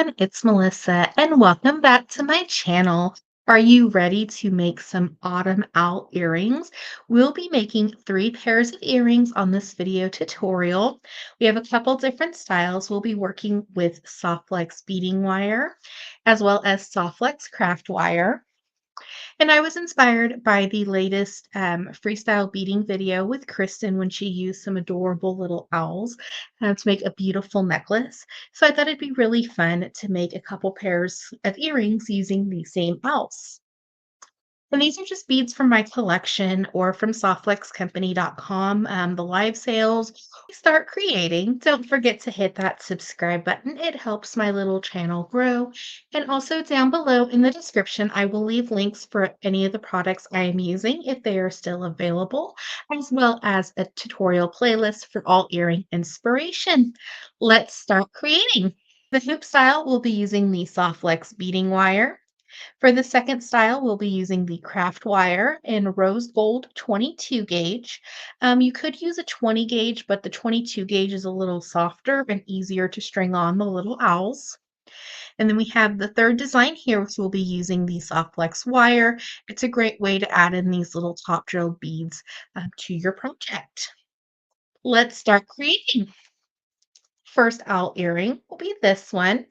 It's Melissa, and welcome back to my channel. Are you ready to make some autumn owl earrings? We'll be making 3 pairs of earrings on this video tutorial. We have a couple different styles. We'll be working with Softlex beading wire as well as Softlex craft wire. And I was inspired by the latest freestyle beading video with Kristen when she used some adorable little owls to make a beautiful necklace. So I thought it'd be really fun to make a couple pairs of earrings using the same owls. And these are just beads from my collection or from softflexcompany.com. The live sales start creating. Don't forget to hit that subscribe button. It helps my little channel grow. And also down below in the description, I will leave links for any of the products I am using if they are still available, as well as a tutorial playlist for all earring inspiration. Let's start creating. The hoop style will be using the Softlex beading wire. For the second style, we'll be using the craft wire in rose gold 22 gauge. You could use a 20 gauge, but the 22 gauge is a little softer and easier to string on the little owls. And then we have the third design here, which we'll be using the soft flex wire. It's a great way to add in these little top drill beads to your project. Let's start creating. First owl earring will be this one.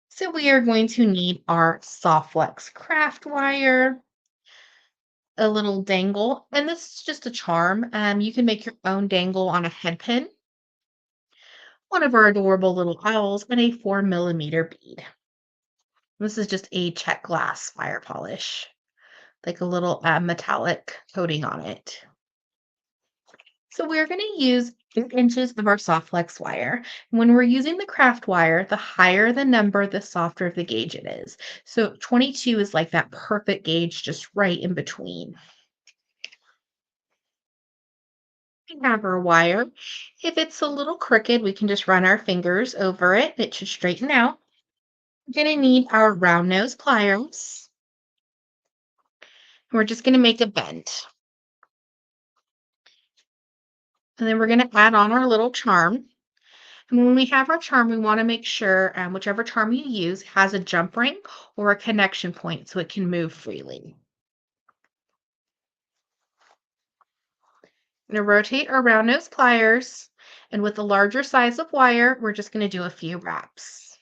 So we are going to need our soft flex craft wire, a little dangle, and this is just a charm. You can make your own dangle on a head pin, one of our adorable little owls, and a 4 millimeter bead. This is just a check glass fire polish, like a little metallic coating on it. So we're going to use 8 inches of our soft flex wire. When we're using the craft wire, the higher the number, the softer the gauge it is. So 22 is like that perfect gauge, just right in between. We have our wire. If it's a little crooked, we can just run our fingers over it. It should straighten out. We're going to need our round nose pliers. We're just going to make a bend. And then we're going to add on our little charm. And when we have our charm, we want to make sure whichever charm you use has a jump ring or a connection point so it can move freely. I'm going to rotate our round nose pliers. And with the larger size of wire, we're just going to do a few wraps.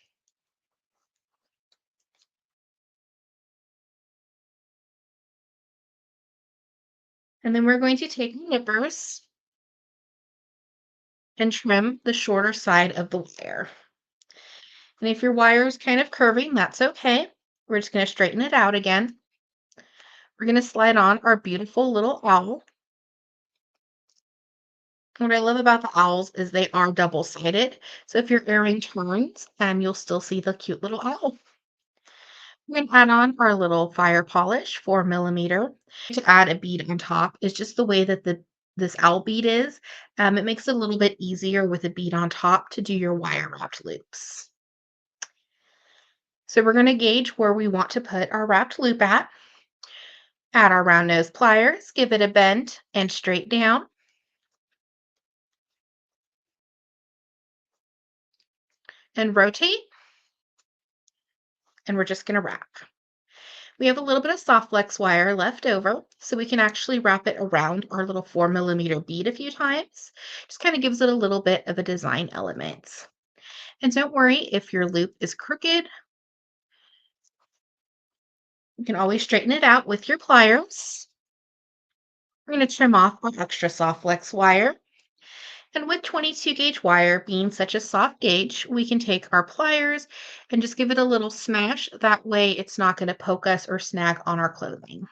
And then we're going to take nippers and trim the shorter side of the wire. And if your wire is kind of curving, that's okay. We're just going to straighten it out again. We're going to slide on our beautiful little owl. What I love about the owls is they are double-sided. So if your earring turns, you'll still see the cute little owl. We're going to add on our little fire polish, 4 millimeter. To add a bead on top is just the way that this owl bead is. It makes it a little bit easier with a bead on top to do your wire wrapped loops. So we're going to gauge where we want to put our wrapped loop at. Add our round nose pliers, give it a bend and straight down. And rotate. And we're just going to wrap. We have a little bit of soft flex wire left over, so we can actually wrap it around our little 4 millimeter bead a few times. Just kind of gives it a little bit of a design element. And don't worry if your loop is crooked. You can always straighten it out with your pliers. We're going to trim off our extra soft flex wire. And with 22 gauge wire being such a soft gauge, we can take our pliers and just give it a little smash. That way it's not going to poke us or snag on our clothing.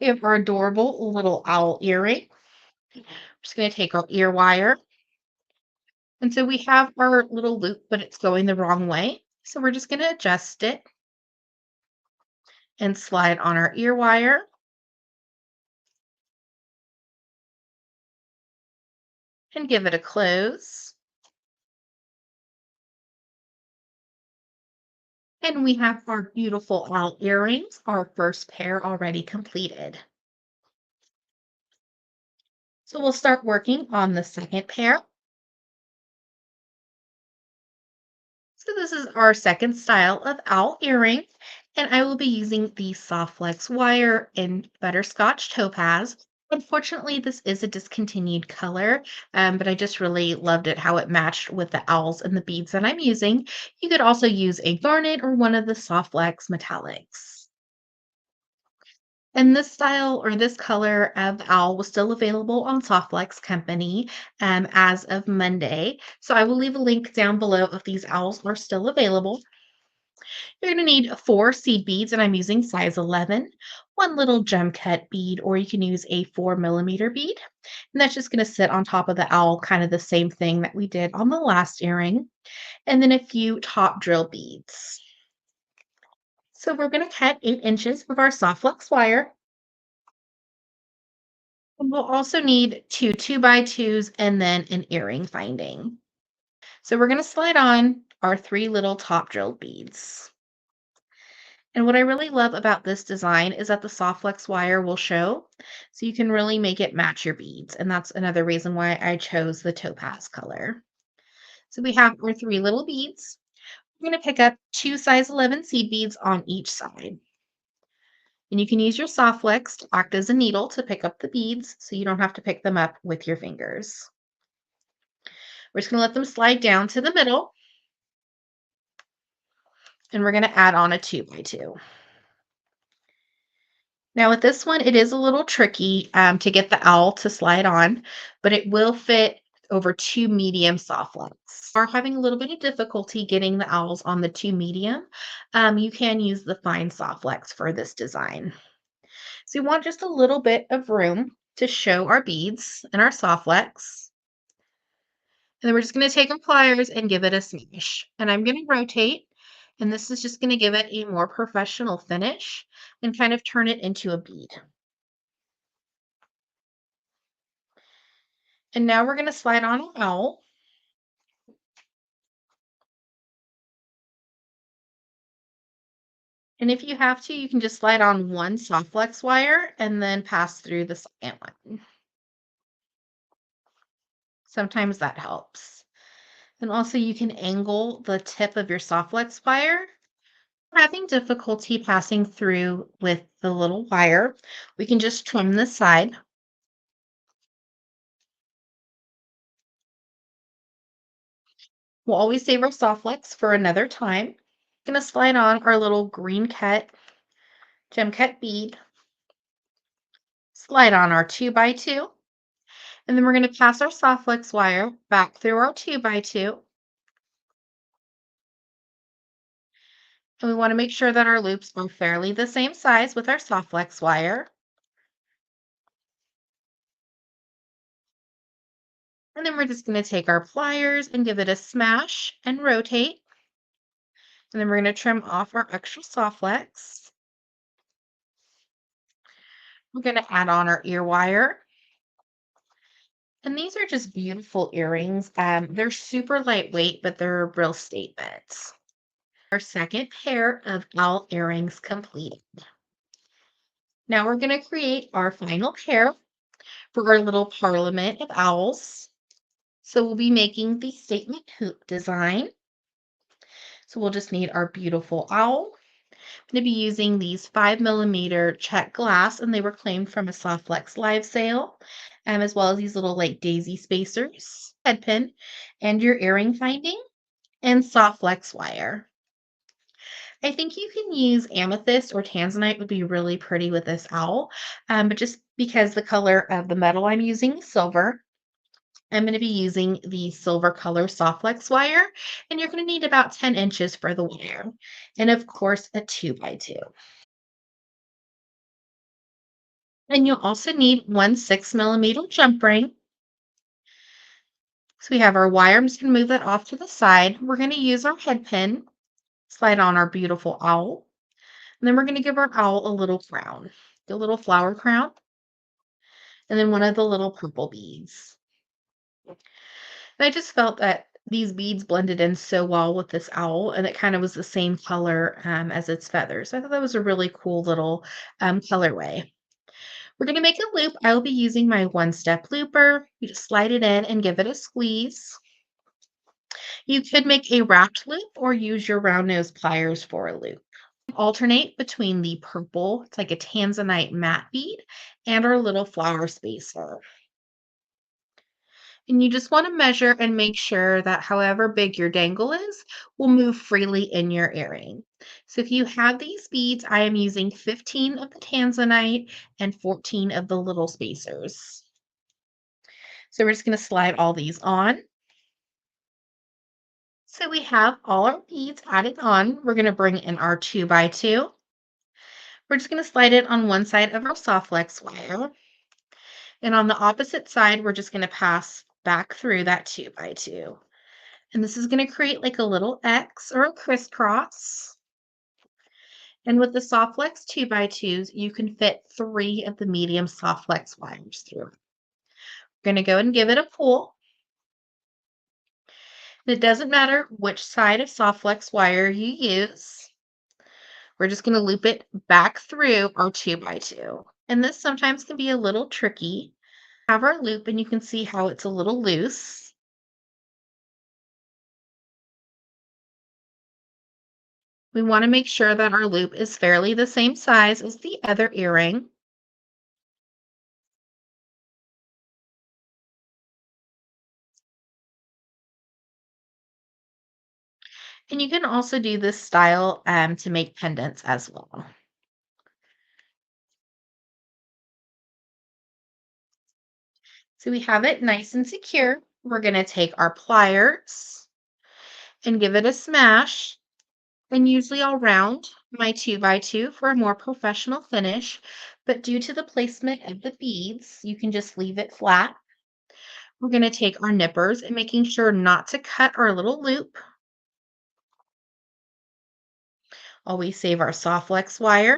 We have our adorable little owl earring. I'm just going to take our ear wire. And so we have our little loop, but it's going the wrong way. So we're just going to adjust it and slide on our ear wire. And give it a close. And we have our beautiful owl earrings, our first pair already completed. So we'll start working on the second pair. So this is our second style of owl earring, and I will be using the soft flex wire in butterscotch topaz. Unfortunately, this is a discontinued color, but I just really loved it how it matched with the owls and the beads that I'm using. You could also use a garnet or one of the soft flex metallics. And this style or this color of owl was still available on Softflex Company as of Monday. So I will leave a link down below if these owls are still available. You're going to need 4 seed beads, and I'm using size 11, one little gem cut bead, or you can use a 4 millimeter bead. And that's just going to sit on top of the owl, kind of the same thing that we did on the last earring. And then a few top drill beads. So we're going to cut 8 inches of our soft flex wire. And we'll also need two 2x2s and then an earring finding. So we're going to slide on our 3 little top drilled beads. And what I really love about this design is that the soft flex wire will show, so you can really make it match your beads. And that's another reason why I chose the topaz color. So we have our 3 little beads. We're going to pick up 2 size 11 seed beads on each side. And you can use your soft flex to act as a needle to pick up the beads so you don't have to pick them up with your fingers. We're just going to let them slide down to the middle, and we're going to add on a 2x2. Now with this one, it is a little tricky to get the owl to slide on, but it will fit over 2 medium soft flex. Are having a little bit of difficulty getting the owls on the 2 medium, you can use the fine soft flex for this design. So we want just a little bit of room to show our beads and our soft flex. And then we're just going to take our pliers and give it a smash. And I'm going to rotate, and this is just going to give it a more professional finish and kind of turn it into a bead. And now we're going to slide on an owl. And if you have to, you can just slide on one soft flex wire and then pass through the second one. Sometimes that helps. And also you can angle the tip of your soft flex wire. Having difficulty passing through with the little wire, we can just trim this side. We'll always save our soft flex for another time. Gonna slide on our little green cut gem cut bead, slide on our 2x2, and then we're gonna pass our soft flex wire back through our 2x2. And we wanna make sure that our loops are fairly the same size with our soft flex wire. And then we're just gonna take our pliers and give it a smash and rotate. And then we're gonna trim off our extra soft flex. We're gonna add on our ear wire. And these are just beautiful earrings. They're super lightweight, but they're real statements. Our second pair of owl earrings complete. Now we're going to create our final pair for our little parliament of owls. So we'll be making the statement hoop design. So we'll just need our beautiful owl. I'm going to be using these 5 millimeter check glass, and they were claimed from a Softflex live sale, as well as these little like daisy spacers, head pin, and your earring finding, and Softflex wire. I think you can use amethyst or tanzanite would be really pretty with this owl, but just because the color of the metal I'm using is silver, I'm going to be using the silver color Softflex wire, and you're going to need about 10 inches for the wire, and of course a 2x2. And you'll also need one 6 millimeter jump ring. So we have our wire. I'm just going to move that off to the side. We're going to use our head pin, slide on our beautiful owl, and then we're going to give our owl a little crown, the little flower crown, and then one of the little purple beads. And I just felt that these beads blended in so well with this owl, and it kind of was the same color as its feathers. I thought that was a really cool little colorway. We're going to make a loop. I will be using my one-step looper. You just slide it in and give it a squeeze. You could make a wrapped loop or use your round nose pliers for a loop. Alternate between the purple, it's like a tanzanite matte bead, and our little flower spacer. And you just want to measure and make sure that however big your dangle is will move freely in your earring. So if you have these beads, I am using 15 of the tanzanite and 14 of the little spacers. So we're just going to slide all these on. So we have all our beads added on. We're going to bring in our 2 by 2. We're just going to slide it on one side of our soft flex wire. And on the opposite side, we're just going to pass back through that 2 by 2. And this is going to create like a little X or a crisscross. And with the soft flex 2 by 2s, you can fit 3 of the medium soft flex wires through. We're going to go and give it a pull. And it doesn't matter which side of soft flex wire you use. We're just going to loop it back through our 2 by 2. And this sometimes can be a little tricky. Have our loop and you can see how it's a little loose. We want to make sure that our loop is fairly the same size as the other earring. And you can also do this style to make pendants as well. So we have it nice and secure. We're going to take our pliers and give it a smash. And usually I'll round my 2 by 2 for a more professional finish, but due to the placement of the beads, you can just leave it flat. We're going to take our nippers and making sure not to cut our little loop. Always save our soft flex wire.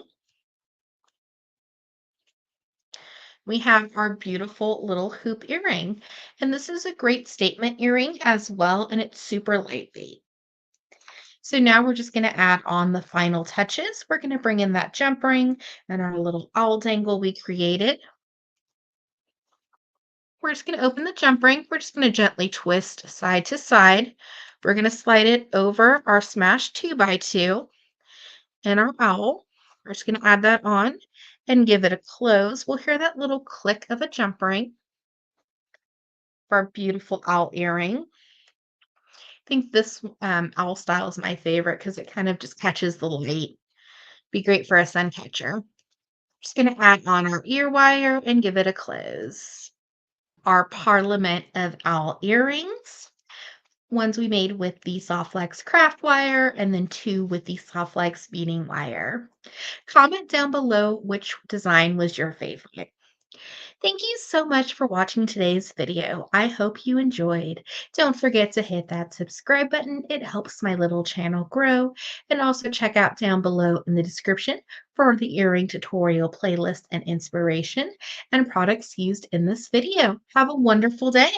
We have our beautiful little hoop earring. And this is a great statement earring as well, and it's super lightweight. So now we're just going to add on the final touches. We're going to bring in that jump ring and our little owl dangle we created. We're just going to open the jump ring. We're just going to gently twist side to side. We're going to slide it over our smashed 2 by 2 and our owl. We're just going to add that on and give it a close. We'll hear that little click of a jump ring for our beautiful owl earring. I think this owl style is my favorite because it kind of just catches the light. Be great for a sun catcher. Just going to add on our ear wire and give it a close. Our Parliament of Owl earrings. Ones we made with the Softflex craft wire and then 2 with the Softflex beading wire. Comment down below which design was your favorite. Thank you so much for watching today's video. I hope you enjoyed. Don't forget to hit that subscribe button. It helps my little channel grow. And also check out down below in the description for the earring tutorial playlist and inspiration and products used in this video. Have a wonderful day.